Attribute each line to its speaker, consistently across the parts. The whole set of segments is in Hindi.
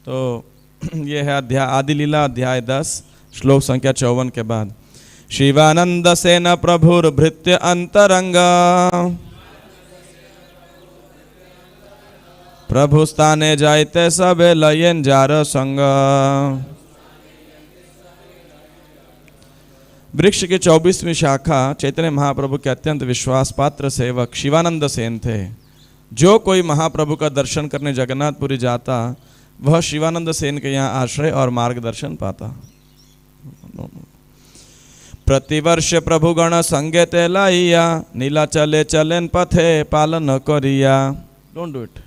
Speaker 1: तो ये है अध्याय आदि लीला अध्याय 10 श्लोक संख्या 54 के बाद। शिवानंद सेन प्रभुर भृत्य अंतरंग प्रभु स्थाने जायते सबे लयन जार संग। वृक्ष की 24वीं शाखा चैतन्य महाप्रभु के अत्यंत विश्वास पात्र सेवक शिवानंद सेन थे। जो कोई महाप्रभु का दर्शन करने जगन्नाथपुरी जाता वह शिवानंद सेन के यहाँ आश्रय और मार्गदर्शन पाता। प्रतिवर्ष प्रभु गण संगे ते लाइया नीला चले चलेन पथे पालन करिया। डोंट डू इट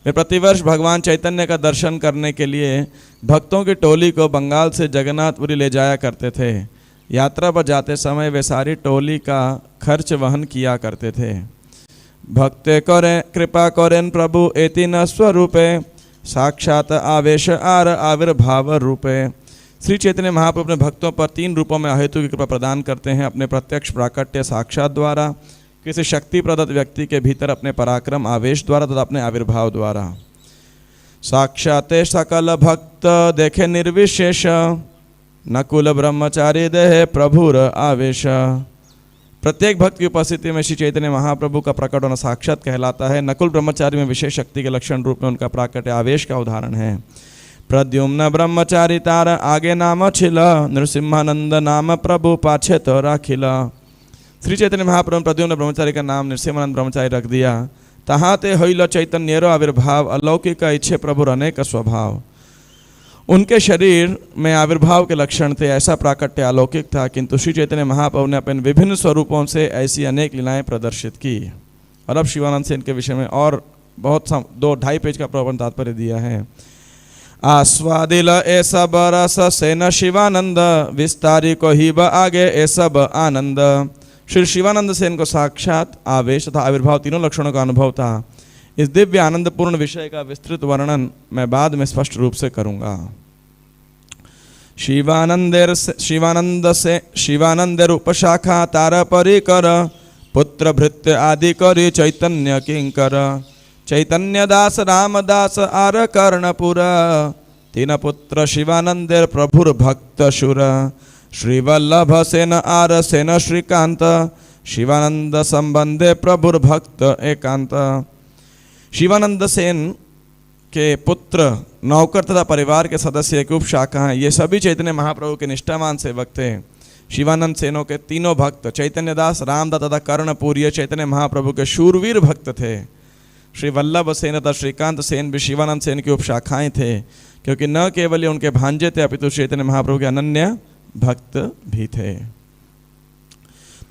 Speaker 1: मैं प्रतिवर्ष भगवान चैतन्य का दर्शन करने के लिए भक्तों की टोली को बंगाल से जगन्नाथपुरी ले जाया करते थे। यात्रा पर जाते समय वे सारी टोली का खर्च वहन किया करते थे। भक्ते करें कृपा करें प्रभु एति न स्वरूपे साक्षात आवेश आर आविर्भाव रूपे। श्री चैतन्य महाप्रभु अपने भक्तों पर 3 रूपों में अहेतु की कृपा प्रदान करते हैं। अपने प्रत्यक्ष प्राकट्य साक्षात द्वारा, किसी शक्ति प्रदत्त व्यक्ति के भीतर अपने पराक्रम आवेश द्वारा तथा अपने आविर्भाव द्वारा। साक्षाते सकल भक्त देखे निर्विशेष नकुल ब्रह्मचारी देह प्रभुर आवेश। प्रत्येक भक्त की उपस्थिति में श्री चैतन्य महाप्रभु का प्रकट होना साक्षात कहलाता है। नकुल ब्रह्मचारी में विशेष शक्ति के लक्षण रूप में उनका प्राकट्य आवेश का उदाहरण है। प्रद्युम्न ब्रह्मचारी तार आगे नाम छिल नृसिंहानंद नाम प्रभु पाछे तो राखिला। श्री चैतन्य महाप्रभु प्रद्युम्न ब्रह्मचारी का नाम नृसिंहानंद ब्रह्मचारी रख दिया। तहाँ ते होइल चैतन्यरो आविर्भाव अलौकिक इच्छे प्रभुर अनेक स्वभाव। उनके शरीर में आविर्भाव के लक्षण थे, ऐसा प्राकट्य अलौकिक था, किंतु श्री चैतन्य महाप्रभु ने अपने विभिन्न स्वरूपों से ऐसी अनेक लीलाएं प्रदर्शित की। और अब शिवानंद सेन के विषय में और बहुत 2-2.5 पेज का प्रवचन तात्पर्य दिया है। आस्वादिल ए सब रस सेन शिवानंद विस्तारी को ही ब आगे ए सब आनंद। श्री शिवानंद सेन को साक्षात आवेश तथा आविर्भाव तीनों लक्षणों का अनुभव था। इस दिव्य आनंदपूर्ण विषय का विस्तृत वर्णन मैं बाद में स्पष्ट रूप से करूंगा। शिवानंदेर उपशाखा तार परिकर पुत्र भृत्य आदि करी चैतन्य किंकर। चैतन्य दास रामदास आर कर्णपुर तीन पुत्र शिवानंदेर प्रभुर भक्त शुर। श्रीवल्लभ सेन आर सेन श्रीकांत शिवानंद संबंधे प्रभुर भक्त एकांत। शिवानंद सेन के पुत्र नौकर तथा परिवार के सदस्य एक उपशाखा हैं। ये सभी चैतन्य महाप्रभु के निष्ठावान सेवक थे। शिवानंद सेनों के तीनों भक्त चैतन्यदास रामदास तथा कर्णपुर ये चैतन्य महाप्रभु के शूरवीर भक्त थे। श्री वल्लभ सेन तथा श्रीकांत सेन भी शिवानंद सेन की उपशाखाएं थे, क्योंकि न केवल ये उनके भांजे थे अपितु चैतन्य महाप्रभु के अनन्य भक्त भी थे।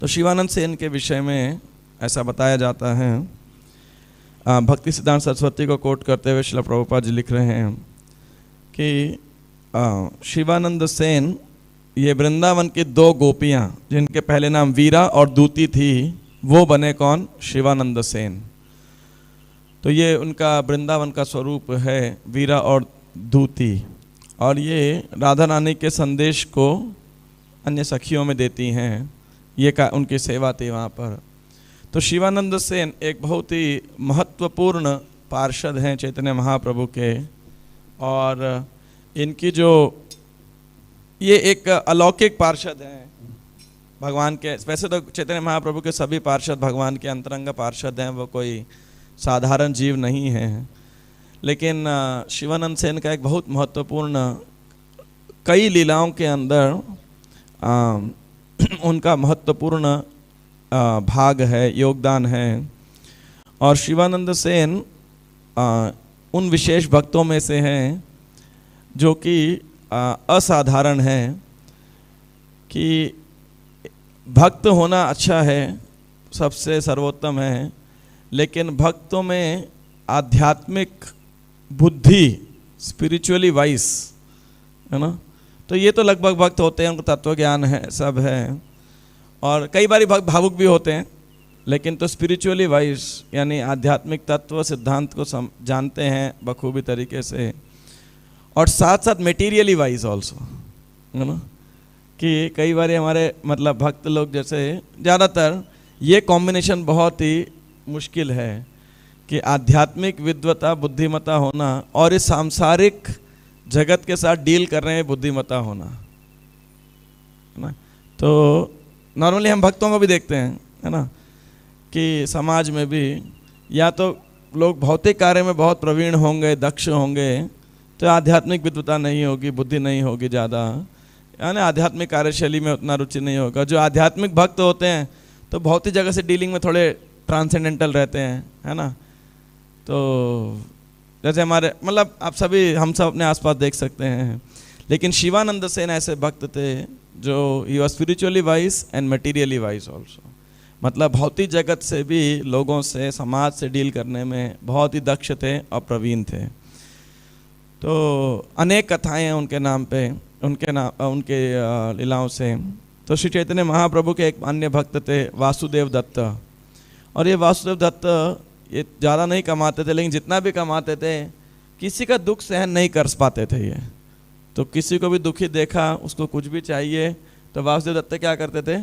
Speaker 1: तो शिवानंद सेन के विषय में ऐसा बताया जाता है। भक्ति सिद्धांत सरस्वती को कोट करते हुए श्रील प्रभुपाद जी लिख रहे हैं कि शिवानंद सेन ये वृंदावन की 2 गोपियां जिनके पहले नाम वीरा और दूती थी, वो बने कौन? शिवानंद सेन। तो ये उनका वृंदावन का स्वरूप है, वीरा और दूती। और ये राधा रानी के संदेश को अन्य सखियों में देती हैं। ये का उनकी सेवा थी वहाँ पर। तो शिवानंद सेन एक बहुत ही महत्वपूर्ण पार्षद हैं चैतन्य महाप्रभु के। और इनकी जो ये एक अलौकिक पार्षद हैं भगवान के। वैसे तो चैतन्य महाप्रभु के सभी पार्षद भगवान के अंतरंग पार्षद हैं, वो कोई साधारण जीव नहीं हैं। लेकिन शिवानंद सेन का एक बहुत महत्वपूर्ण कई लीलाओं के अंदर उनका महत्वपूर्ण भाग है, योगदान है। और शिवानंद सेन उन विशेष भक्तों में से हैं जो कि असाधारण हैं। कि भक्त होना अच्छा है, सबसे सर्वोत्तम है, लेकिन भक्तों में आध्यात्मिक बुद्धि, स्पिरिचुअली वाइस, है ना, तो ये तो लगभग भक्त होते हैं, उनको तत्व ज्ञान है, सब है। और कई बार भक्त भावुक भी होते हैं, लेकिन तो स्पिरिचुअली वाइस यानी आध्यात्मिक तत्व सिद्धांत को जानते हैं बखूबी तरीके से। और साथ साथ मेटीरियली वाइज ऑल्सो, है ना, कि कई बार हमारे मतलब भक्त लोग जैसे ज़्यादातर ये कॉम्बिनेशन बहुत ही मुश्किल है कि आध्यात्मिक विद्वता बुद्धिमता होना और इस सांसारिक जगत के साथ डील कर रहे हैं बुद्धिमता होना, है ना। तो नॉर्मली हम भक्तों को भी देखते हैं, है ना, कि समाज में भी या तो लोग भौतिक कार्य में बहुत प्रवीण होंगे, दक्ष होंगे, तो आध्यात्मिक विद्वता नहीं होगी, बुद्धि नहीं होगी ज़्यादा, यानी आध्यात्मिक कार्यशैली में उतना रुचि नहीं होगा। जो आध्यात्मिक भक्त होते हैं तो भौतिक जगह से डीलिंग में थोड़े ट्रांसेंडेंटल रहते हैं, है ना। तो जैसे हमारे मतलब आप सभी हम सब अपने आसपास देख सकते हैं। लेकिन शिवानंद सेन ऐसे भक्त थे जो he was spiritually wise and materially wise also, मतलब भौतिक जगत से भी लोगों से समाज से डील करने में बहुत ही दक्ष थे और प्रवीण थे। तो अनेक कथाएं हैं उनके नाम पे, उनके लीलाओं से। तो श्री चैतन्य महाप्रभु के एक अन्य भक्त थे वासुदेव दत्त, और ये वासुदेव दत्त ये ज़्यादा नहीं कमाते थे, लेकिन जितना भी कमाते थे किसी का दुख सहन नहीं कर पाते थे ये। तो किसी को भी दुखी देखा, उसको कुछ भी चाहिए तो वासुदेव दत्त क्या करते थे,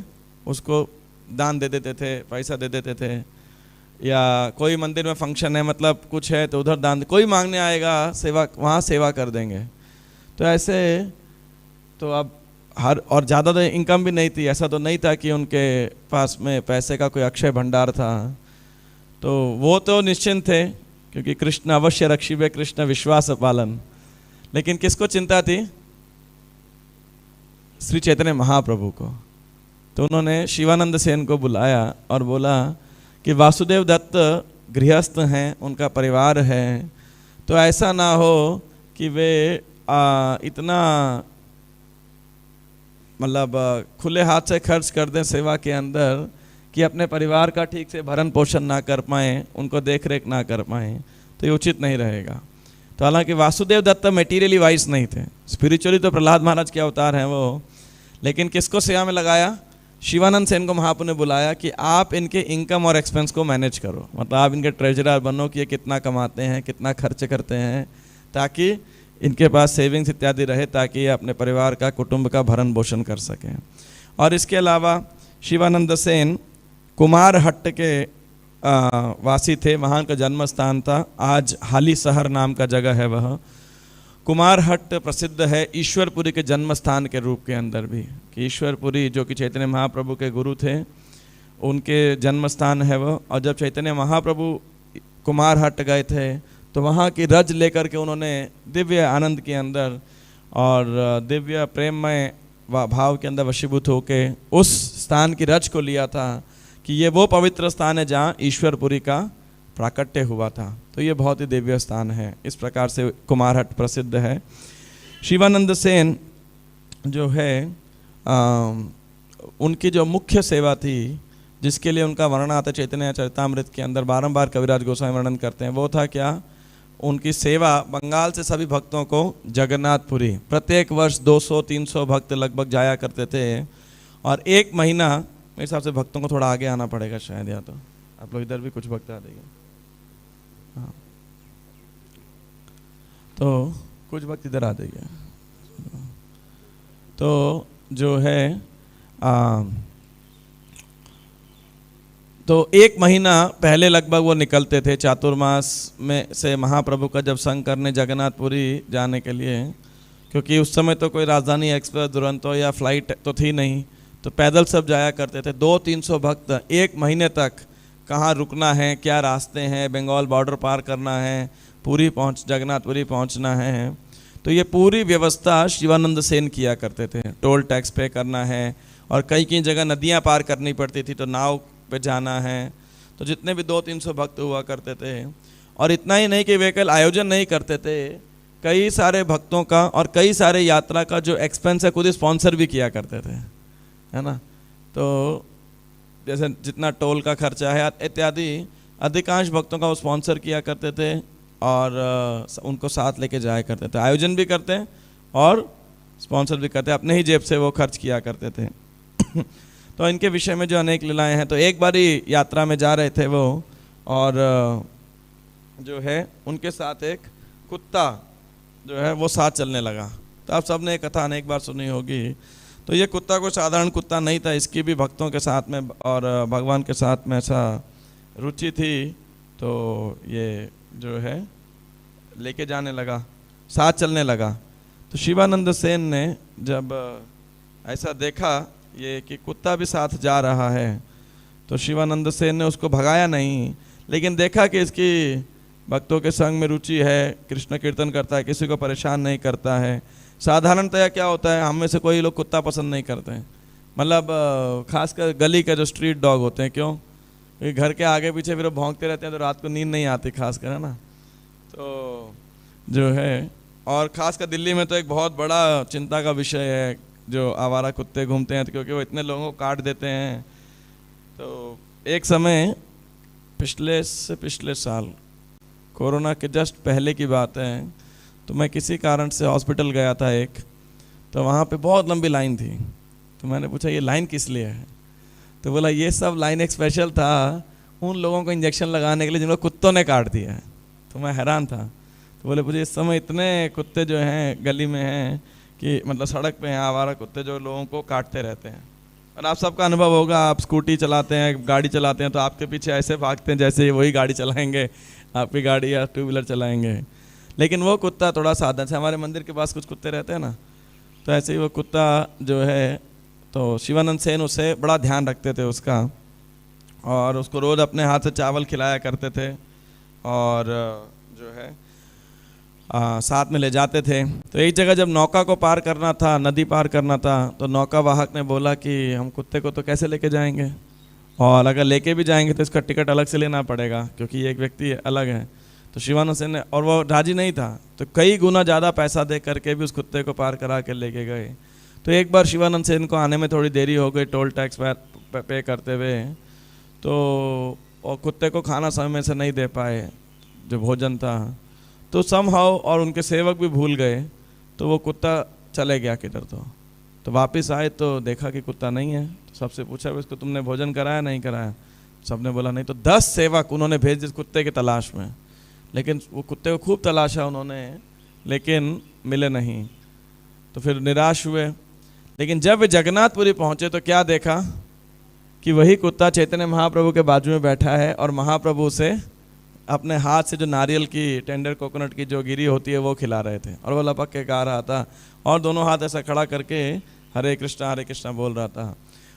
Speaker 1: उसको दान दे देते थे, पैसा दे देते थे। या कोई मंदिर में फंक्शन है, मतलब कुछ है तो उधर दान, कोई मांगने आएगा सेवा, वहाँ सेवा कर देंगे। तो ऐसे तो अब और ज़्यादा तो इनकम भी नहीं थी, ऐसा तो नहीं था कि उनके पास में पैसे का कोई अक्षय भंडार था। तो वो तो निश्चिंत थे क्योंकि कृष्ण अवश्य रक्षिबे कृष्ण विश्वास पालन। लेकिन किसको चिंता थी, श्री चैतन्य महाप्रभु को। तो उन्होंने शिवानंद सेन को बुलाया और बोला कि वासुदेव दत्त गृहस्थ हैं, उनका परिवार है, तो ऐसा ना हो कि वे इतना मतलब खुले हाथ से खर्च कर दें सेवा के अंदर कि अपने परिवार का ठीक से भरण पोषण ना कर पाएँ, उनको देख रेख ना कर पाएँ, तो ये उचित नहीं रहेगा। तो हालांकि वासुदेव दत्त मटेरियली वाइज नहीं थे, स्पिरिचुअली तो प्रहलाद महाराज के अवतार हैं वो, लेकिन किसको सेवा में लगाया, शिवानंद सेन को महाप्रभु ने बुलाया कि आप इनके इनकम और एक्सपेंस को मैनेज करो, मतलब आप इनके ट्रेजरर बनो कि ये कितना कमाते हैं, कितना खर्च करते हैं, ताकि इनके पास सेविंग्स इत्यादि रहे, ताकि ये अपने परिवार का कुटुंब का भरण पोषण कर सकें। और इसके अलावा शिवानंद सेन कुमारहट्ट के वासी थे, वहाँ का जन्म स्थान था, आज हाली शहर नाम का जगह है वह। कुमारहट्ट प्रसिद्ध है ईश्वरपुरी के जन्म स्थान के रूप के अंदर भी, कि ईश्वरपुरी जो कि चैतन्य महाप्रभु के गुरु थे, उनके जन्म स्थान है वह। और जब चैतन्य महाप्रभु कुमारहट्ट गए थे तो वहाँ की रज लेकर के उन्होंने दिव्य आनंद के अंदर और दिव्य प्रेममय भाव के अंदर वशीभूत होके उस स्थान की रज को लिया था कि ये वो पवित्र स्थान है जहाँ ईश्वरपुरी का प्राकट्य हुआ था। तो ये बहुत ही दिव्य स्थान है। इस प्रकार से कुमारहट्ट प्रसिद्ध है। शिवानंद सेन जो है उनकी जो मुख्य सेवा थी, जिसके लिए उनका वर्णन आता है चैतन्य चरितामृत के अंदर, बारंबार कविराज गोस्वामी वर्णन करते हैं, वो था क्या, उनकी सेवा बंगाल से सभी भक्तों को जगन्नाथपुरी प्रत्येक वर्ष 200-300 भक्त लगभग जाया करते थे। और एक महीना, मेरे हिसाब से भक्तों को थोड़ा आगे आना पड़ेगा शायद, या तो आप लोग इधर भी कुछ भक्त आ जाइए। हाँ, तो कुछ भक्त इधर आ जाइए। तो जो है तो एक महीना पहले लगभग वो निकलते थे चातुर्मास में से महाप्रभु का जब संग करने जगन्नाथपुरी जाने के लिए, क्योंकि उस समय तो कोई राजधानी एक्सप्रेस दुरंतो या फ्लाइट तो थी नहीं, तो पैदल सब जाया करते थे। 200-300 भक्त एक महीने तक कहाँ रुकना है, क्या रास्ते हैं, बंगाल बॉर्डर पार करना है, जगन्नाथपुरी पहुँचना है, तो ये पूरी व्यवस्था शिवानंद सेन किया करते थे। टोल टैक्स पे करना है, और कई कई जगह नदियाँ पार करनी पड़ती थी तो नाव पे जाना है। तो जितने भी 200-300 भक्त हुआ करते थे, और इतना ही नहीं कि वे केवल आयोजन नहीं करते थे, कई सारे भक्तों का और कई सारे यात्रा का जो एक्सपेंस है खुद ही स्पॉन्सर भी किया करते थे, है ना। तो जैसे जितना टोल का खर्चा है इत्यादि अधिकांश भक्तों का वो स्पॉन्सर किया करते थे और उनको साथ लेके जाया करते थे। आयोजन भी करते और स्पॉन्सर भी करते, अपने ही जेब से वो खर्च किया करते थे। तो इनके विषय में जो अनेक लीलाएं हैं, तो एक बारी यात्रा में जा रहे थे वो, और जो है उनके साथ एक कुत्ता जो है वो साथ चलने लगा। तो आप सबने एक कथा अनेक बार सुनी होगी। तो ये कुत्ता कोई साधारण कुत्ता नहीं था, इसकी भी भक्तों के साथ में और भगवान के साथ में ऐसा रुचि थी। तो ये जो है लेके जाने लगा, साथ चलने लगा। तो शिवानंद सेन ने जब ऐसा देखा ये कि कुत्ता भी साथ जा रहा है, तो शिवानंद सेन ने उसको भगाया नहीं, लेकिन देखा कि इसकी भक्तों के संग में रुचि है, कृष्ण कीर्तन करता है, किसी को परेशान नहीं करता है। साधारणतया क्या होता है, हम में से कोई लोग कुत्ता पसंद नहीं करते हैं, मतलब खासकर गली के जो स्ट्रीट डॉग होते हैं, क्यों, क्योंकि घर के आगे पीछे फिर भौंकते रहते हैं तो रात को नींद नहीं आती खासकर, है ना। तो जो है, और खासकर दिल्ली में तो एक बहुत बड़ा चिंता का विषय है जो आवारा कुत्ते घूमते हैं, तो क्योंकि वो इतने लोगों को काट देते हैं। तो एक समय पिछले साल कोरोना के जस्ट पहले की बात है, तो मैं किसी कारण से हॉस्पिटल गया था एक, तो वहाँ पे बहुत लंबी लाइन थी। तो मैंने पूछा ये लाइन किस लिए है, तो बोला ये सब लाइन एक स्पेशल था उन लोगों को इंजेक्शन लगाने के लिए जिनको कुत्तों ने काट दिया है। तो मैं हैरान था। तो बोले मुझे इस समय इतने कुत्ते जो हैं गली में हैं कि मतलब सड़क पे हैं आवारा कुत्ते जो लोगों को काटते रहते हैं। और आप सबका अनुभव होगा, आप स्कूटी चलाते हैं, गाड़ी चलाते हैं, तो आपके पीछे ऐसे भागते हैं जैसे वही गाड़ी चलाएंगे, आपकी गाड़ी या टू व्हीलर चलाएंगे। लेकिन वो कुत्ता थोड़ा साधन से, हमारे मंदिर के पास कुछ कुत्ते रहते हैं ना, तो ऐसे ही वो कुत्ता जो है, तो शिवानंद सेन उसे बड़ा ध्यान रखते थे उसका, और उसको रोज़ अपने हाथ से चावल खिलाया करते थे, और जो है साथ में ले जाते थे। तो एक जगह जब नौका को पार करना था, नदी पार करना था, तो नौका वाहक ने बोला कि हम कुत्ते को तो कैसे लेके जाएंगे, और अगर लेके भी जाएंगे तो इसका टिकट अलग से लेना पड़ेगा क्योंकि ये एक व्यक्ति अलग है। तो शिवानंद सेन ने, और वो राजी नहीं था, तो कई गुना ज़्यादा पैसा दे करके भी उस कुत्ते को पार करा के लेके गए। तो एक बार शिवानंद सेन को आने में थोड़ी देरी हो गई टोल टैक्स पे करते हुए, तो और कुत्ते को खाना समय से नहीं दे पाए जो भोजन था, तो समहाउ, और उनके सेवक भी भूल गए, तो वो कुत्ता चले गया किधर। तो वापस आए तो देखा कि कुत्ता नहीं है। तो सबसे पूछा इसको तुमने भोजन कराया नहीं कराया, सबने बोला नहीं। तो 10 सेवक उन्होंने भेज दिए कुत्ते की तलाश में, लेकिन वो कुत्ते को खूब तलाशा उन्होंने, लेकिन मिले नहीं। तो फिर निराश हुए। लेकिन जब वे जगन्नाथपुरी पहुँचे तो क्या देखा कि वही कुत्ता चैतन्य महाप्रभु के बाजू में बैठा है, और महाप्रभु से अपने हाथ से जो नारियल की टेंडर कोकोनट की जो गिरी होती है वो खिला रहे थे, और वो लपक के गा रहा था, और दोनों हाथ ऐसा खड़ा करके हरे कृष्णा बोल रहा था।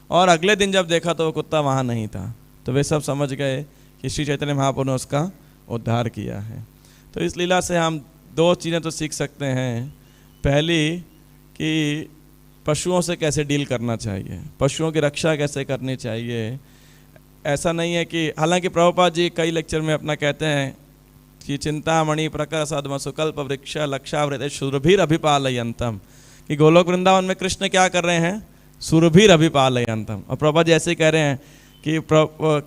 Speaker 1: और अगले दिन जब देखा तो वो कुत्ता वहाँ नहीं था। तो वे सब समझ गए कि श्री चैतन्य महाप्रभु ने उसका उद्धार किया है। तो इस लीला से हम 2 चीज़ें तो सीख सकते हैं। पहली कि पशुओं से कैसे डील करना चाहिए, पशुओं की रक्षा कैसे करनी चाहिए। ऐसा नहीं है कि, हालांकि प्रभुपाद जी कई लेक्चर में अपना कहते हैं कि चिंतामणि प्रकर सद्म सुकल्प वृक्ष लक्षावृत सुरभीर अभिपालयंतम, कि गोलोक वृंदावन में कृष्ण क्या कर रहे हैं, सुरभीर अभिपालयंतम। और प्रभुपाद जी ऐसे ही कह रहे हैं कि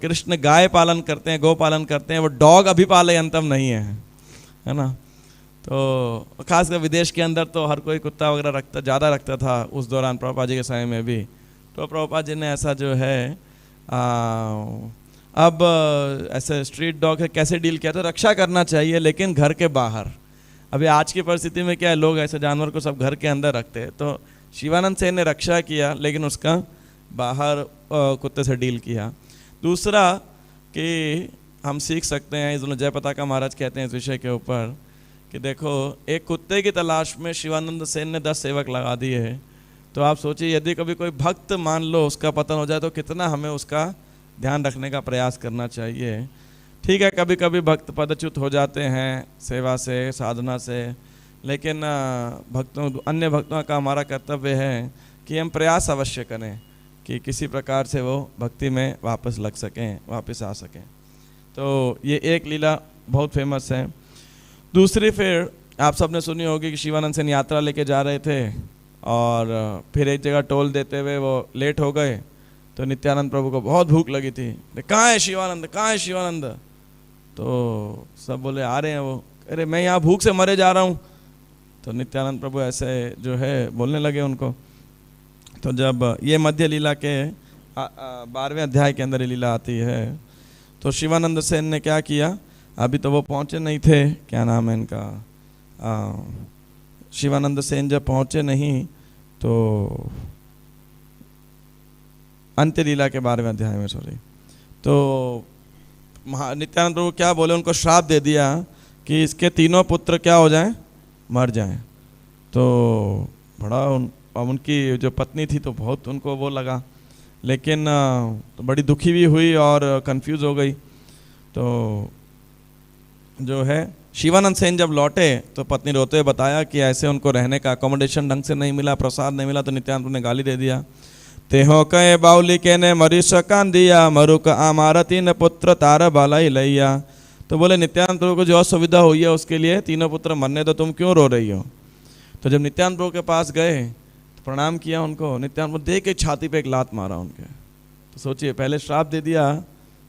Speaker 1: कृष्ण गाय पालन करते हैं, गौ पालन करते हैं, वो डॉग अभिपालयंतम नहीं है ना। तो खासकर विदेश के अंदर तो हर कोई कुत्ता वगैरह ज़्यादा रखता था उस दौरान, प्रभुपाद जी के समय में भी। तो प्रभुपाद जी ने ऐसा जो है अब ऐसे स्ट्रीट डॉग है कैसे डील किया, तो रक्षा करना चाहिए लेकिन घर के बाहर। अभी आज की परिस्थिति में क्या है, लोग ऐसे जानवर को सब घर के अंदर रखते हैं। तो शिवानंद सेन ने रक्षा किया लेकिन उसका बाहर कुत्ते से डील किया। दूसरा कि हम सीख सकते हैं, इस जय पताका महाराज कहते हैं इस विषय के ऊपर कि देखो एक कुत्ते की तलाश में शिवानंद सेन ने 10 सेवक लगा दिए। तो आप सोचिए यदि कभी कोई भक्त मान लो उसका पतन हो जाए तो कितना हमें उसका ध्यान रखने का प्रयास करना चाहिए। ठीक है, कभी कभी भक्त पदच्युत हो जाते हैं सेवा से, साधना से, लेकिन अन्य भक्तों का हमारा कर्तव्य है कि हम प्रयास अवश्य करें कि किसी प्रकार से वो भक्ति में वापस लग सकें, वापस आ सकें। तो ये एक लीला बहुत फेमस है। दूसरी फिर आप सबने सुनी होगी कि शिवानंद सेन यात्रा लेके जा रहे थे और फिर एक जगह टोल देते हुए वो लेट हो गए। तो नित्यानंद प्रभु को बहुत भूख लगी थी, कहाँ है शिवानंद, कहाँ है शिवानंद। तो सब बोले आ रहे हैं वो, अरे मैं यहाँ भूख से मरे जा रहा हूँ। तो नित्यानंद प्रभु ऐसे जो है बोलने लगे उनको। तो जब ये मध्य लीला के 12वें अध्याय के अंदर ये लीला आती है, तो शिवानंद सेन ने क्या किया, अभी तो वो पहुँचे नहीं थे, क्या नाम है इनका, शिवानंद सेन जब पहुँचे नहीं तो अंत्य लीला के 12वें अध्याय में, सॉरी, तो नित्यानंद प्रभु क्या बोले, उनको श्राप दे दिया कि इसके तीनों पुत्र क्या हो जाएं, मर जाएं। तो बड़ा उनकी जो पत्नी थी तो बहुत उनको वो लगा, लेकिन तो बड़ी दुखी भी हुई और कंफ्यूज हो गई। तो जो है शिवानंद सेन जब लौटे तो पत्नी रोते हुए बताया कि ऐसे उनको रहने का अकोमोडेशन ढंग से नहीं मिला, प्रसाद नहीं मिला। तो नित्यानंद प्रभु ने गाली दे दिया, तेहो कहे बाउली के ने मरीश कान दिया, मरुक आमार तीन पुत्र तार बालाई लैया। तो बोले नित्यानंद प्रभु को जो असुविधा हुई है उसके लिए तीनों पुत्र मरने दो, तुम क्यों रो रही हो। तो जब नित्यानंद प्रभु के पास गए तो प्रणाम किया उनको, नित्यानंद प्रभु देख के छाती पे एक लात मारा उनके। तो सोचिए, पहले श्राप दे दिया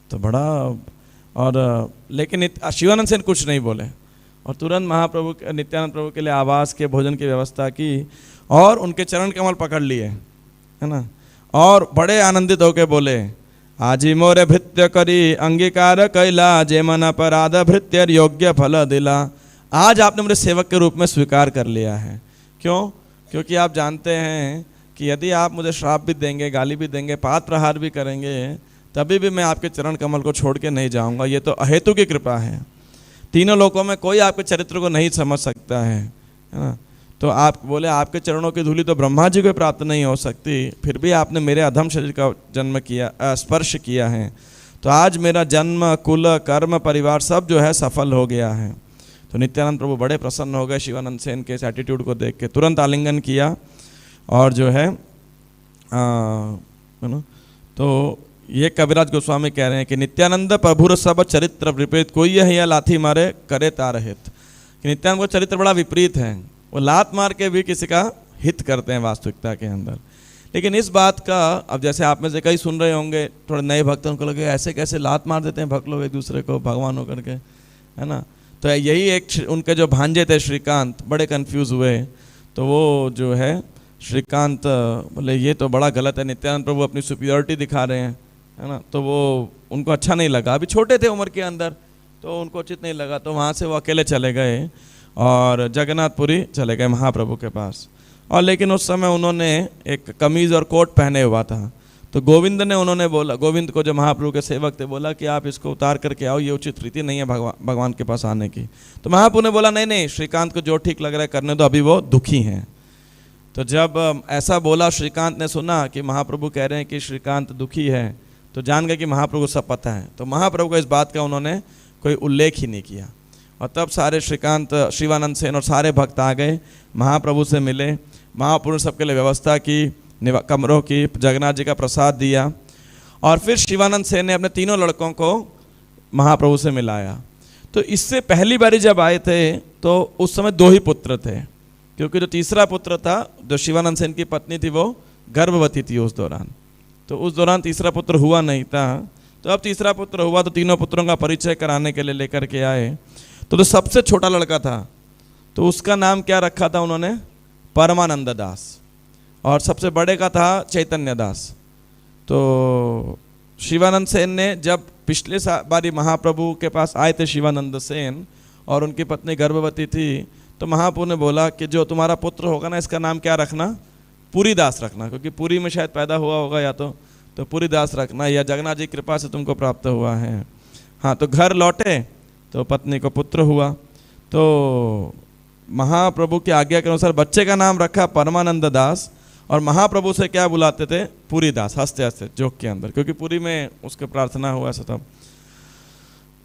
Speaker 1: तो बड़ा, और लेकिन शिवानंद सेन कुछ नहीं बोले और तुरंत महाप्रभु नित्यानंद प्रभु के लिए आवास के भोजन की व्यवस्था की और उनके चरण कमल पकड़ लिए, है ना, और बड़े आनंदित होकर बोले, आजी मोरे भृत्य करी अंगीकार कैला, जे मन अपराध भृत्य योग्य फल दिला। आज आपने मेरे सेवक के रूप में स्वीकार कर लिया है। क्यों? क्योंकि आप जानते हैं कि यदि आप मुझे श्राप भी देंगे, गाली भी देंगे, पात प्रहार भी करेंगे, तभी भी मैं आपके चरण कमल को छोड़ के नहीं जाऊंगा। ये तो अहेतु की कृपा है। तीनों लोकों में कोई आपके चरित्र को नहीं समझ सकता है ना। तो आप बोले आपके चरणों की धूलि तो ब्रह्मा जी को प्राप्त नहीं हो सकती, फिर भी आपने मेरे अधम शरीर का जन्म किया, स्पर्श किया है, तो आज मेरा जन्म, कुल, कर्म, परिवार सब जो है सफल हो गया है। तो नित्यानंद प्रभु बड़े प्रसन्न हो गए शिवानंद सेन के इस एटीट्यूड को देख के, तुरंत आलिंगन किया और जो है ना। तो ये कविराज गोस्वामी कह रहे हैं कि नित्यानंद प्रभुर सब चरित्र विपरीत, कोई यह लाठी मारे करे तारहित। कि नित्यानंद का चरित्र बड़ा विपरीत है, वो लात मार के भी किसी का हित करते हैं वास्तविकता के अंदर। लेकिन इस बात का, अब जैसे आप में से कई सुन रहे होंगे थोड़े नए भक्त, उनको लगे ऐसे कैसे लात मार देते हैं भक्त लोग एक दूसरे को भगवान होकर के, है ना। तो यही एक उनके जो भांजे थे श्रीकांत, बड़े कंफ्यूज हुए। तो वो जो है श्रीकांत बोले ये तो बड़ा गलत है, नित्यानंद प्रभु अपनी सुपीरियरिटी दिखा रहे हैं, है ना। तो वो उनको अच्छा नहीं लगा, अभी छोटे थे उम्र के अंदर, तो उनको उचित नहीं लगा। तो वहाँ से वो अकेले चले गए और जगन्नाथपुरी चले गए महाप्रभु के पास। और लेकिन उस समय उन्होंने एक कमीज़ और कोट पहने हुआ था। तो गोविंद ने उन्होंने बोला, गोविंद को जो महाप्रभु के सेवक थे, बोला कि आप इसको उतार करके आओ, ये उचित रीति नहीं है भगवान के पास आने की। तो महाप्रभु ने बोला नहीं नहीं, श्रीकांत को जो ठीक लग रहा है करने दो, अभी वो दुखी हैं। तो जब ऐसा बोला, श्रीकांत ने सुना कि महाप्रभु कह रहे हैं कि श्रीकांत दुखी है, तो जान गए कि महाप्रभु को सब पता है। तो महाप्रभु को इस बात का उन्होंने कोई उल्लेख ही नहीं किया। और तब सारे श्रीकांत, शिवानंद सेन और सारे भक्त आ गए, महाप्रभु से मिले, महाप्रभु ने सबके लिए व्यवस्था की, कमरों की, जगन्नाथ जी का प्रसाद दिया। और फिर शिवानंद सेन ने अपने तीनों लड़कों को महाप्रभु से मिलाया। तो इससे पहली बारी जब आए थे तो उस समय 2 ही पुत्र थे, क्योंकि जो तीसरा पुत्र था, जो शिवानंद सेन की पत्नी थी, वो गर्भवती थी उस दौरान। तो उस दौरान तीसरा पुत्र हुआ नहीं था। तो अब तीसरा पुत्र हुआ तो तीनों पुत्रों का परिचय कराने के लिए लेकर के आए। तो सबसे छोटा लड़का था, तो उसका नाम क्या रखा था उन्होंने? परमानंद दास। और सबसे बड़े का था चैतन्य दास। तो शिवानंद सेन ने जब पिछले बारी महाप्रभु के पास आए थे शिवानंद सेन और उनकी पत्नी गर्भवती थी, तो महाप्रभु ने बोला कि जो तुम्हारा पुत्र होगा ना, इसका नाम क्या रखना? पुरी दास रखना, क्योंकि पुरी में शायद पैदा हुआ होगा या तो पुरी दास रखना, या जगन्नाथ जी की कृपा से तुमको प्राप्त हुआ है। हाँ, तो घर लौटे तो पत्नी को पुत्र हुआ। तो महाप्रभु की आज्ञा के अनुसार बच्चे का नाम रखा परमानंद दास, और महाप्रभु से क्या बुलाते थे? पुरी दास, हंसते हंसते जोक के अंदर, क्योंकि पुरी में उसके प्रार्थना हुआ ऐसा तब।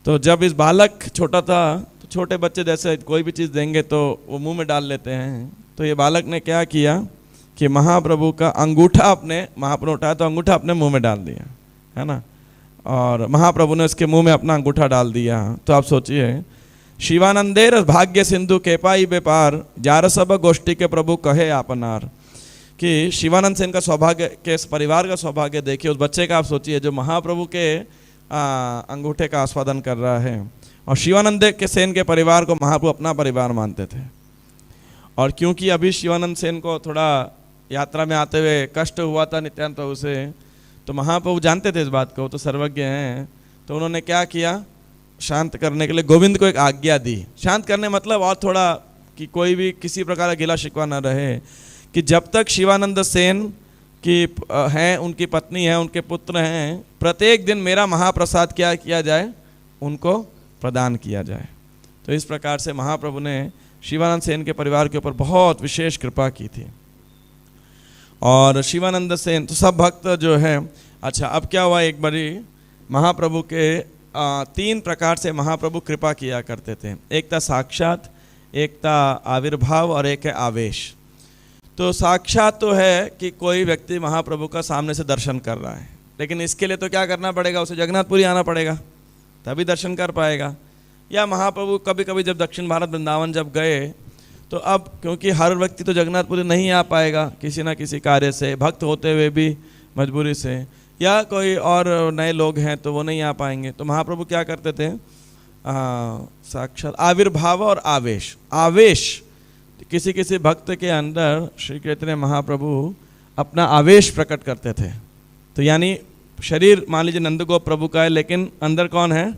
Speaker 1: तो जब इस बालक छोटा था, तो छोटे बच्चे जैसे कोई भी चीज़ देंगे तो वो मुंह में डाल लेते हैं। तो ये बालक ने क्या किया कि महाप्रभु का अंगूठा अपने, महाप्रभु उठाया तो अंगूठा अपने मुंह में डाल दिया, है ना, और महाप्रभु ने उसके मुंह में अपना अंगूठा डाल दिया। तो आप सोचिए, शिवानंदेर भाग्य सिंधु के पाई बेपार, जार सब गोष्ठी के प्रभु कहे आपनार। कि शिवानंद सेन का सौभाग्य, के परिवार का सौभाग्य देखिए, उस बच्चे का आप सोचिए जो महाप्रभु के अंगूठे का आस्वादन कर रहा है। और शिवानंद के सेन के परिवार को महाप्रभु अपना परिवार मानते थे। और क्योंकि अभी शिवानंद सेन को थोड़ा यात्रा में आते हुए कष्ट हुआ था नित्यानंद प्रभु से, तो महाप्रभु जानते थे इस बात को, तो सर्वज्ञ हैं। तो उन्होंने क्या किया, शांत करने के लिए गोविंद को एक आज्ञा दी। शांत करने मतलब और थोड़ा कि कोई भी किसी प्रकार का गिला शिकवा न रहे, कि जब तक शिवानंद सेन की हैं, उनकी पत्नी है, उनके पुत्र हैं, प्रत्येक दिन मेरा महाप्रसाद क्या किया जाए? उनको प्रदान किया जाए। तो इस प्रकार से महाप्रभु ने शिवानंद सेन के परिवार के ऊपर बहुत विशेष कृपा की थी। और शिवानंद सेन तो सब भक्त जो है, अच्छा अब क्या हुआ, एक बारी महाप्रभु के 3 प्रकार से महाप्रभु कृपा किया करते थे। एक था साक्षात, एक था आविर्भाव और एक है आवेश। तो साक्षात तो है कि कोई व्यक्ति महाप्रभु का सामने से दर्शन कर रहा है, लेकिन इसके लिए तो क्या करना पड़ेगा, उसे जगन्नाथपुरी आना पड़ेगा तभी दर्शन कर पाएगा। या महाप्रभु कभी कभी जब दक्षिण भारत वृंदावन जब गए तो अब क्योंकि हर व्यक्ति तो जगन्नाथपुरी नहीं आ पाएगा, किसी ना किसी कार्य से, भक्त होते हुए भी मजबूरी से, या कोई और नए लोग हैं तो वो नहीं आ पाएंगे। तो महाप्रभु क्या करते थे, साक्षात आविर्भाव और आवेश। आवेश किसी किसी भक्त के अंदर श्री चैतन्य महाप्रभु अपना आवेश प्रकट करते थे। तो यानी शरीर मान लीजिए नंदगोप प्रभु का है, लेकिन अंदर कौन है,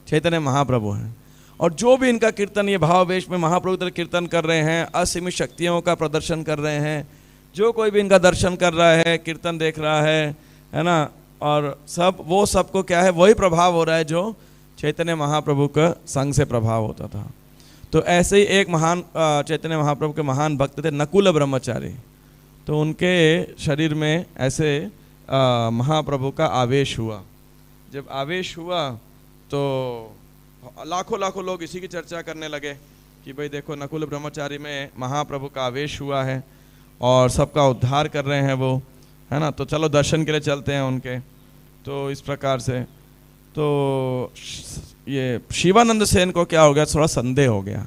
Speaker 1: चैतन्य महाप्रभु हैं। और जो भी इनका कीर्तन ये भावावेश में महाप्रभु तरह कीर्तन कर रहे हैं, असीमित शक्तियों का प्रदर्शन कर रहे हैं, जो कोई भी इनका दर्शन कर रहा है, कीर्तन देख रहा है ना, और सब वो सबको क्या है, वही प्रभाव हो रहा है जो चैतन्य महाप्रभु का संग से प्रभाव होता था। तो ऐसे ही एक महान चैतन्य महाप्रभु के महान भक्त थे नकुल ब्रह्मचारी। तो उनके शरीर में ऐसे महाप्रभु का आवेश हुआ। जब आवेश हुआ तो लाखों लाखों लोग इसी की चर्चा करने लगे कि भाई देखो नकुल ब्रह्मचारी में महाप्रभु का आवेश हुआ है और सबका उद्धार कर रहे हैं वो, है ना, तो चलो दर्शन के लिए चलते हैं उनके। तो इस प्रकार से तो ये शिवानंद सेन को क्या हो गया, थोड़ा संदेह हो गया,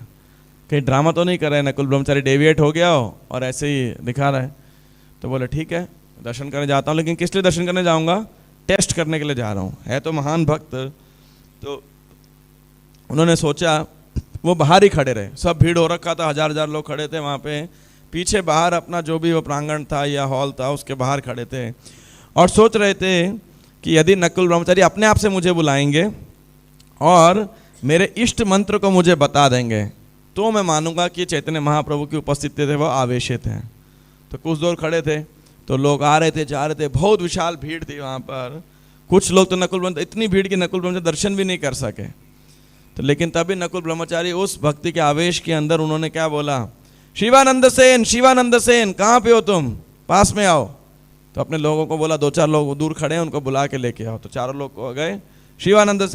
Speaker 1: कहीं ड्रामा तो नहीं कर रहे हैं, नकुल ब्रह्मचारी डेविएट हो गया हो और ऐसे ही दिखा रहा है। तो बोले ठीक है दर्शन करने जाता हूँ, लेकिन किस लिए दर्शन करने जाऊँगा, टेस्ट करने के लिए जा रहा हूँ, है तो महान भक्त। तो उन्होंने सोचा, वो बाहर ही खड़े रहे, सब भीड़ हो रखा था, हजार हजार लोग खड़े थे वहाँ पे, पीछे बाहर अपना जो भी वो प्रांगण था या हॉल था उसके बाहर खड़े थे और सोच रहे थे कि यदि नकुल ब्रह्मचारी अपने आप से मुझे बुलाएंगे और मेरे इष्ट मंत्र को मुझे बता देंगे तो मैं मानूंगा कि चैतन्य महाप्रभु की उपस्थिति थे वो आवेशित हैं। तो कुछ दूर खड़े थे, तो लोग आ रहे थे जा रहे थे, बहुत विशाल भीड़ थी वहाँ पर। कुछ लोग तो नकुल ब्रह्मचारी, इतनी भीड़ की नकुल ब्रह्मचारी दर्शन भी नहीं कर सके। तो लेकिन तभी नकुल ब्रह्मचारी उस भक्ति के आवेश के अंदर उन्होंने क्या बोला, शिवानंद सेन कहाँ पे हो तुम, पास में आओ। तो अपने लोगों को बोला, 2-4 लोग दूर खड़े हैं उनको बुला के लेके आओ। तो चारों लोग को गए, शिवानंद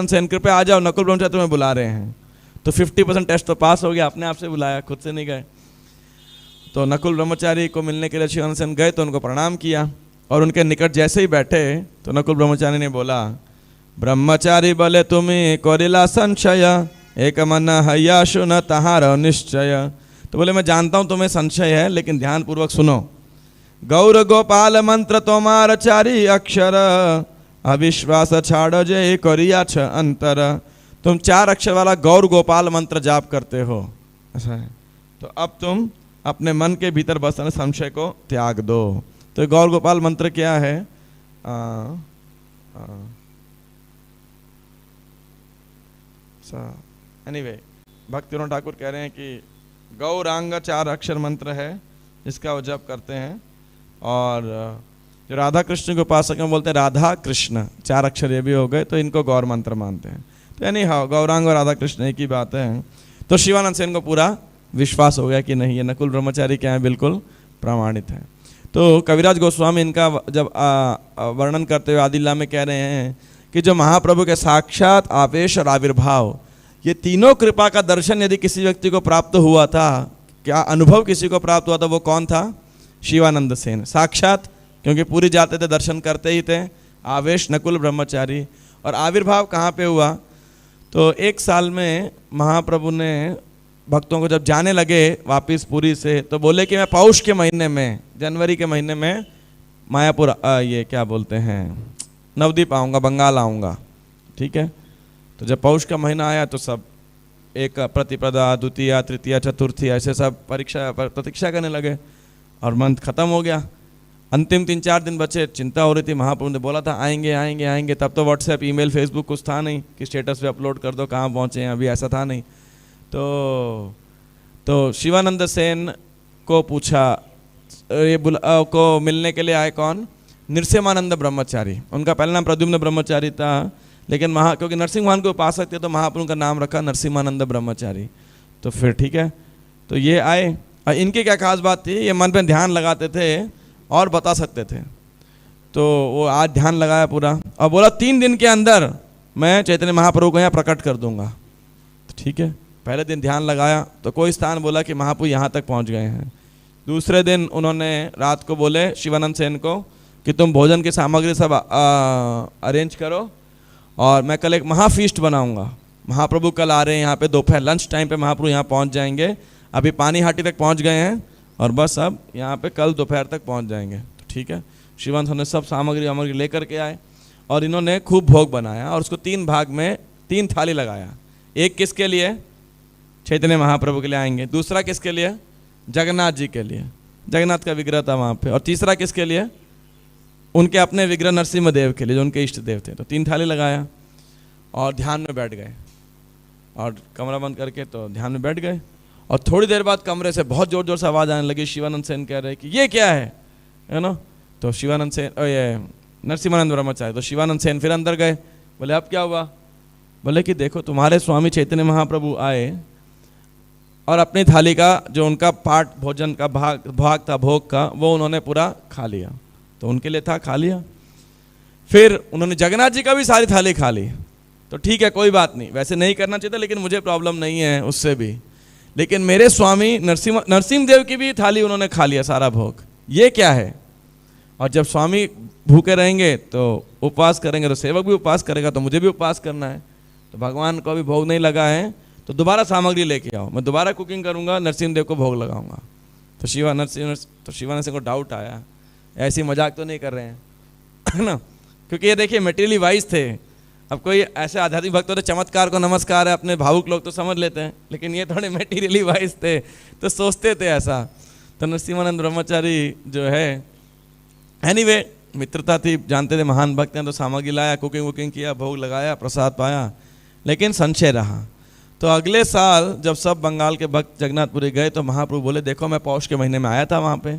Speaker 1: सेन कृपया आ जाओ, नकुल ब्रह्मचारी तुम्हें बुला रहे हैं। तो 50% टेस्ट तो पास हो गया, अपने आप से बुलाया, खुद से नहीं गए। तो नकुल ब्रह्मचारी को मिलने के लिए शिवानंद सेन गए तो उनको प्रणाम किया और उनके निकट जैसे ही बैठे तो नकुल ब्रह्मचारी ने बोला, ब्रह्मचारी बोले तुम्हें करिला संशय, एक मन हैया सुन तहार निश्चय। तो बोले मैं जानता हूँ तुम्हें संशय है, लेकिन ध्यान पूर्वक सुनो। गौर गोपाल मंत्र तोमार चारी अक्षर, अविश्वास छाड़ जय करिया छ अंतर। तुम 4 अक्षर वाला गौर गोपाल मंत्र जाप करते हो, ऐसा है। तो अब तुम अपने मन के भीतर बसने संशय को त्याग दो। तो गौर गोपाल मंत्र क्या है, एनीवे भक्ति विनोद ठाकुर कह रहे हैं कि गौरांग 4 अक्षर मंत्र है जिसका वो जप करते हैं। और जो राधा कृष्ण के उपासक हैं बोलते हैं राधा कृष्ण, 4 अक्षर ये भी हो गए, तो इनको गौर मंत्र मानते हैं। तो यानी हाँ, गौरांग और राधा कृष्ण एक ही बात है। तो शिवानंद सेन को पूरा विश्वास हो गया कि नहीं, ये नकुल ब्रह्मचारी क्या है, बिल्कुल प्रमाणित है। तो कविराज गोस्वामी इनका जब वर्णन करते हुए आदिल्ला में कह रहे हैं कि जो महाप्रभु के साक्षात आवेश और आविर्भाव, ये तीनों कृपा का दर्शन यदि किसी व्यक्ति को प्राप्त हुआ था, क्या अनुभव किसी को प्राप्त हुआ था, वो कौन था, शिवानंद सेन। साक्षात क्योंकि पूरी जाते थे, दर्शन करते ही थे, आवेश नकुल ब्रह्मचारी, और आविर्भाव कहाँ पे हुआ, तो 1 साल में महाप्रभु ने भक्तों को जब जाने लगे वापस पुरी से, तो बोले कि मैं पौष के महीने में, जनवरी के महीने में मायापुर ये क्या बोलते हैं नवद्वीप आऊँगा, बंगाल आऊँगा, ठीक है। तो जब पौष का महीना आया तो सब एक प्रतिपदा, द्वितीया, तृतीया, चतुर्थी ऐसे सब प्रतीक्षा करने लगे और मंथ खत्म हो गया। अंतिम 3-4 दिन बचे, चिंता हो रही थी। महाप्रभु ने बोला था आएंगे आएंगे आएंगे, तब तो व्हाट्सएप, ईमेल, फेसबुक कुछ था नहीं कि स्टेटस पे अपलोड कर दो कहाँ पहुँचे हैं, अभी ऐसा था नहीं। तो शिवानंद सेन को पूछा, ये को मिलने के लिए आए कौन, नृसिम्हानंद ब्रह्मचारी, उनका पहला नाम प्रद्युम्न ब्रह्मचारी था, लेकिन क्योंकि नरसिंह भगवान के उपासक थे तो महाप्रभु का नाम रखा नरसिम्हानंद ब्रह्मचारी। तो फिर ठीक है, तो ये आए। और इनकी क्या खास बात थी, ये मन पे ध्यान लगाते थे और बता सकते थे। तो वो आज ध्यान लगाया पूरा और बोला 3 दिन के अंदर मैं चैतन्य महाप्रभु को यहाँ प्रकट कर दूंगा। तो ठीक है, पहले दिन ध्यान लगाया तो कोई स्थान बोला कि महाप्रभु यहाँ तक पहुँच गए हैं। दूसरे दिन उन्होंने रात को बोले शिवानंद सेन को कि तुम भोजन की सामग्री सब अरेंज करो और मैं कल एक महाफीस्ट बनाऊंगा। महाप्रभु कल आ रहे हैं यहाँ पे, दोपहर लंच टाइम पे महाप्रभु यहाँ पहुँच जाएंगे। अभी पानीहाटी तक पहुँच गए हैं और बस अब यहाँ पे कल दोपहर तक पहुँच जाएंगे। तो ठीक है, शिवानंद सेन ने सब सामग्री लेकर के आए और इन्होंने खूब भोग बनाया और उसको 3 भाग में 3 थाली लगाया। एक किसके लिए, चैतन्य महाप्रभु के लिए आएंगे। दूसरा किसके लिए, जगन्नाथ जी के लिए, जगन्नाथ का विग्रह था वहाँ पे। और तीसरा किसके लिए, उनके अपने विग्रह नरसिम्ह देव के लिए जो उनके इष्ट देव थे। तो 3 थाली लगाया और ध्यान में बैठ गए और कमरा बंद करके तो ध्यान में बैठ गए। और थोड़ी देर बाद कमरे से बहुत जोर जोर से आवाज़ आने लगी। शिवानंद सेन कह रहे कि ये क्या है ना। तो शिवानंद सेन, ये नरसिम्हानंद ब्रह्मचारी, तो शिवानंद सेन फिर अंदर गए। बोले अब क्या हुआ, बोले कि देखो तुम्हारे स्वामी चैतन्य महाप्रभु आए और अपनी थाली का जो उनका पार्ट भोजन का भाग था भोग का, वो उन्होंने पूरा खा लिया। तो उनके लिए था, खा लिया। फिर उन्होंने जगन्नाथ जी का भी सारी थाली खा ली। तो ठीक है, कोई बात नहीं, वैसे नहीं करना चाहिए था लेकिन मुझे प्रॉब्लम नहीं है उससे भी। लेकिन मेरे स्वामी नरसिंह देव की भी थाली उन्होंने खा लिया सारा भोग, ये क्या है। और जब स्वामी भूखे रहेंगे तो उपवास करेंगे, तो सेवक भी उपवास करेगा, तो मुझे भी उपवास करना है। तो भगवान को अभी भोग नहीं लगा है तो दोबारा सामग्री लेके आओ, मैं दोबारा कुकिंग करूंगा, नरसिंह देव को भोग लगाऊंगा। तो शिवानंद सिंह को डाउट आया, ऐसी मजाक तो नहीं कर रहे हैं है ना। क्योंकि ये देखिए मटेरियली वाइज थे। अब कोई ऐसे आध्यात्मिक भक्त होते चमत्कार को नमस्कार है, अपने भावुक लोग तो समझ लेते हैं, लेकिन ये थोड़े मटेरियली वाइज थे तो सोचते थे ऐसा। तो नरसिम्हानंद ब्रह्मचारी जो है एनीवे मित्रता थी, जानते थे महान भक्त हैं, तो सामग्री लाया, कुकिंग वुकिंग किया, भोग लगाया, प्रसाद पाया, लेकिन संशय रहा। तो अगले साल जब सब बंगाल के भक्त जगन्नाथपुरी गए तो महाप्रभु बोले देखो मैं पौष के महीने में आया था वहाँ पे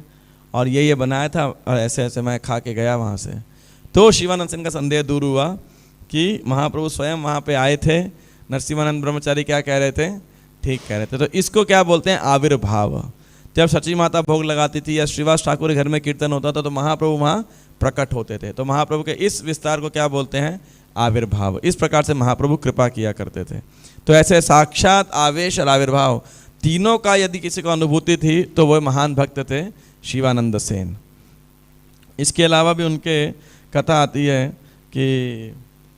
Speaker 1: और ये बनाया था और ऐसे ऐसे मैं खा के गया वहाँ से। तो शिवानंद सेन का संदेह दूर हुआ कि महाप्रभु स्वयं वहाँ पे आए थे। नरसिम्हानंद ब्रह्मचारी क्या कह रहे थे, ठीक कह रहे थे। तो इसको क्या बोलते हैं, आविर्भाव। जब सची माता भोग लगाती थी या श्रीवास ठाकुर के घर में कीर्तन होता था तो महाप्रभु वहाँ प्रकट होते थे। तो महाप्रभु के इस विस्तार को क्या बोलते हैं, आविर्भाव। इस प्रकार से महाप्रभु कृपा किया करते थे। तो ऐसे साक्षात आवेश और आविर्भाव तीनों का यदि किसी को अनुभूति थी तो वो महान भक्त थे शिवानंद सेन। इसके अलावा भी उनके कथा आती है कि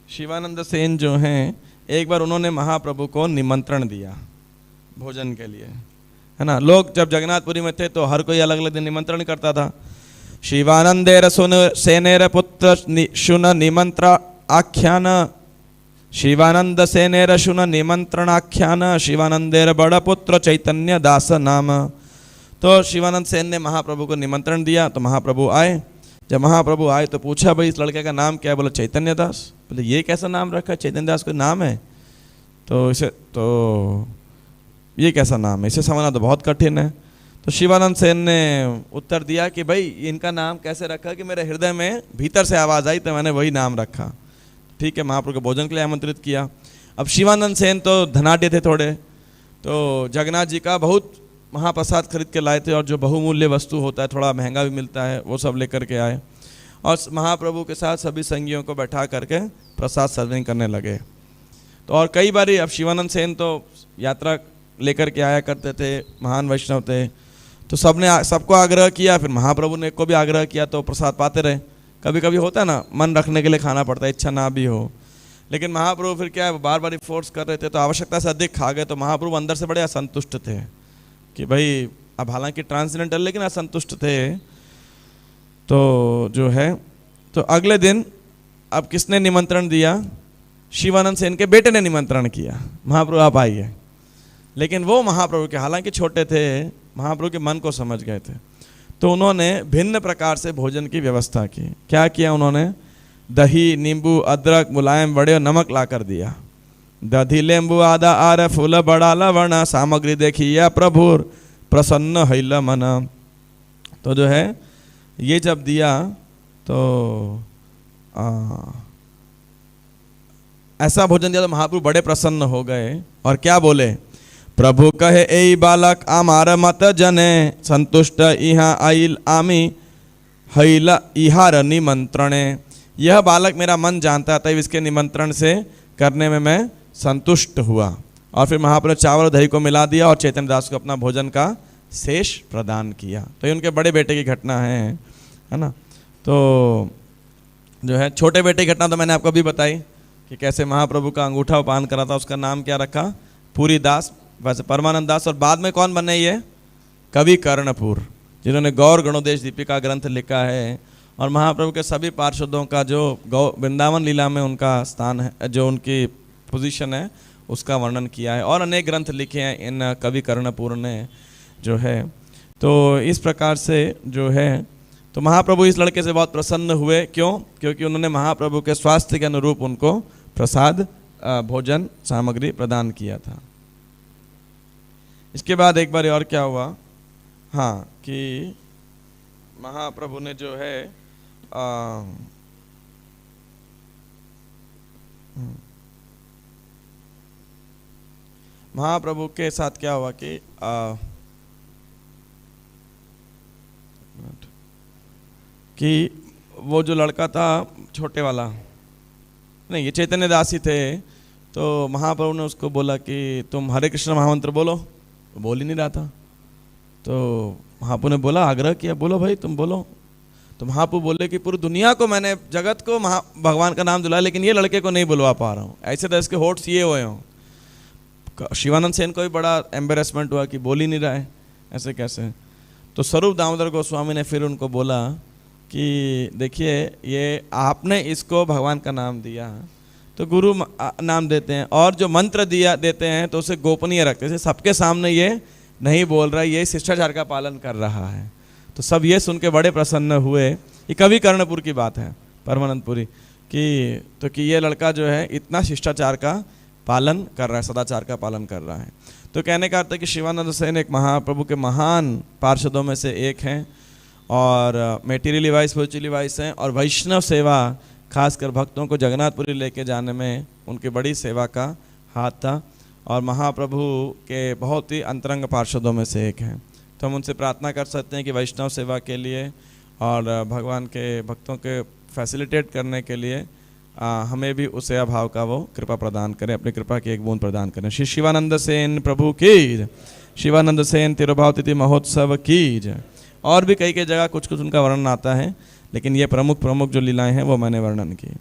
Speaker 1: शिवानंद सेन जो हैं एक बार उन्होंने महाप्रभु को निमंत्रण दिया भोजन के लिए, है ना। लोग जब जगन्नाथपुरी में थे तो हर कोई अलग अलग दिन निमंत्रण करता था। शिवानंदेर सुन सेनेर पुत्र शुन निमंत्रण आख्यान, शिवानंद सेनेर शुन निमंत्रण आख्यान, शिवानंदेर बड़ा पुत्र चैतन्य दास नाम। तो शिवानंद सेन ने महाप्रभु को निमंत्रण दिया तो महाप्रभु आए। जब महाप्रभु आए तो पूछा भाई इस लड़के का नाम क्या है, बोला चैतन्य दास। बोले ये कैसा नाम रखा है, चैतन्य दास कोई नाम है। तो ये कैसा नाम है, इसे समझना तो बहुत कठिन है। तो शिवानंद सेन ने उत्तर दिया कि भाई इनका नाम कैसे रखा कि मेरे हृदय में भीतर से आवाज़ आई तो मैंने वही नाम रखा। ठीक है, महाप्रभु को भोजन के लिए आमंत्रित किया। अब शिवानंद सेन तो धनाढ्य थे थोड़े, तो जगन्नाथ जी का बहुत महाप्रसाद खरीद के लाए थे और जो बहुमूल्य वस्तु होता है थोड़ा महंगा भी मिलता है वो सब लेकर के आए और महाप्रभु के साथ सभी संगियों को बैठा करके प्रसाद सर्विंग करने लगे। तो और कई बार अब शिवानंद सेन तो यात्रा लेकर के आया करते थे, महान वैष्णव थे, तो सबको आग्रह किया, फिर महाप्रभु ने को भी आग्रह किया तो प्रसाद पाते रहे। कभी कभी होता है ना मन रखने के लिए खाना पड़ता है, इच्छा ना भी हो, लेकिन महाप्रभु फिर क्या है बार बार फोर्स कर रहे थे तो आवश्यकता से अधिक खा गए। तो महाप्रभु अंदर से बड़े असंतुष्ट थे कि भाई अब हालांकि ट्रांसजेंडर लेकिन असंतुष्ट थे। तो जो है तो अगले दिन अब किसने निमंत्रण दिया, शिवानंद सेन के बेटे ने निमंत्रण किया, महाप्रभु आप आइए। लेकिन वो महाप्रभु के हालांकि छोटे थे, महाप्रभु के मन को समझ गए थे, तो उन्होंने भिन्न प्रकार से भोजन की व्यवस्था की। क्या किया उन्होंने, दही, नींबू, अदरक, मुलायम वड़े और नमक ला कर दिया। दधी, लेंबू, आदा, आर, फूल, बड़ा लवण, सामग्री देखिए प्रभु प्रसन्न हैल मन। तो जो है ये जब दिया तो ऐसा भोजन दिया तो महाप्रभु बड़े प्रसन्न हो गए और क्या बोले, प्रभु कहे ए बालक आमार मत जने संतुष्ट इहा आइल आमी हैला इहार निमंत्रणे। यह बालक मेरा मन जानता था, इसके निमंत्रण से करने में मैं संतुष्ट हुआ। और फिर महाप्रभु चावल दही को मिला दिया और चैतन्य दास को अपना भोजन का शेष प्रदान किया। तो ये उनके बड़े बेटे की घटना है ना। तो जो है छोटे बेटे की घटना तो मैंने आपको अभी बताई कि कैसे महाप्रभु का अंगूठा पान करा था, उसका नाम क्या रखा, पूरी दास, वैसे परमानंद दास। और बाद में कौन बने ये, कवि कर्णपुर, जिन्होंने गौर गणोदेश दीपिका ग्रंथ लिखा है। और महाप्रभु के सभी पार्षदों का जो वृंदावन लीला में उनका स्थान है, जो उनकी पोजीशन है, उसका वर्णन किया है। और अनेक ग्रंथ लिखे हैं इन कवि कर्णपुर ने जो है। तो इस प्रकार से जो है, तो महाप्रभु इस लड़के से बहुत प्रसन्न हुए। क्यों? क्योंकि उन्होंने महाप्रभु के स्वास्थ्य के अनुरूप उनको प्रसाद भोजन सामग्री प्रदान किया था। इसके बाद एक बार और क्या हुआ, हाँ, कि महाप्रभु ने जो है महाप्रभु के साथ क्या हुआ कि वो जो लड़का था छोटे वाला, नहीं ये चैतन्य दास ही थे, तो महाप्रभु ने उसको बोला कि तुम हरे कृष्ण महामंत्र बोलो। तो बोल ही नहीं रहा था। तो महाप्रभु ने बोला, आग्रह किया, बोलो भाई तुम बोलो। तो महाप्रभु बोले कि पूरी दुनिया को मैंने, जगत को भगवान का नाम दिलाया, लेकिन ये लड़के को नहीं बुलवा पा रहा हूँ। ऐसे तो इसके होठ ये हुए हों। शिवानंद सेन को भी बड़ा एम्बेरसमेंट हुआ कि बोल ही नहीं रहा है, ऐसे कैसे। तो स्वरूप दामोदर गोस्वामी ने फिर उनको बोला कि देखिए, ये आपने इसको भगवान का नाम दिया तो गुरु नाम देते हैं, और जो मंत्र दिया देते हैं तो उसे गोपनीय रखते हैं। सबके सामने ये नहीं बोल रहा है, ये शिष्टाचार का पालन कर रहा है। तो सब ये सुन के बड़े प्रसन्न हुए। ये कवि कर्णपुर की बात है, परमानंदपुरी कि ये लड़का जो है इतना शिष्टाचार का पालन कर रहा है, सदाचार का पालन कर रहा है। तो कहने का अर्थ है कि शिवानंद सेन एक महाप्रभु के महान पार्षदों में से एक हैं, और मेटीरियली वाइज स्पिरिचुअली वाइज हैं, और वैष्णव सेवा खासकर भक्तों को जगन्नाथपुरी लेके जाने में उनकी बड़ी सेवा का हाथ था, और महाप्रभु के बहुत ही अंतरंग पार्षदों में से एक हैं। तो हम उनसे प्रार्थना कर सकते हैं कि वैष्णव सेवा के लिए और भगवान के भक्तों के फैसिलिटेट करने के लिए हमें भी उस सेवा भाव का वो कृपा प्रदान करें, अपनी कृपा की एक बूंद प्रदान करें। श्री शिवानंद सेन प्रभु की, शिवानंद सेन तिरुभाव तिथि महोत्सव की। और भी कई जगह कुछ कुछ उनका वर्णन आता है, लेकिन ये प्रमुख जो लीलाएं हैं वो मैंने वर्णन की।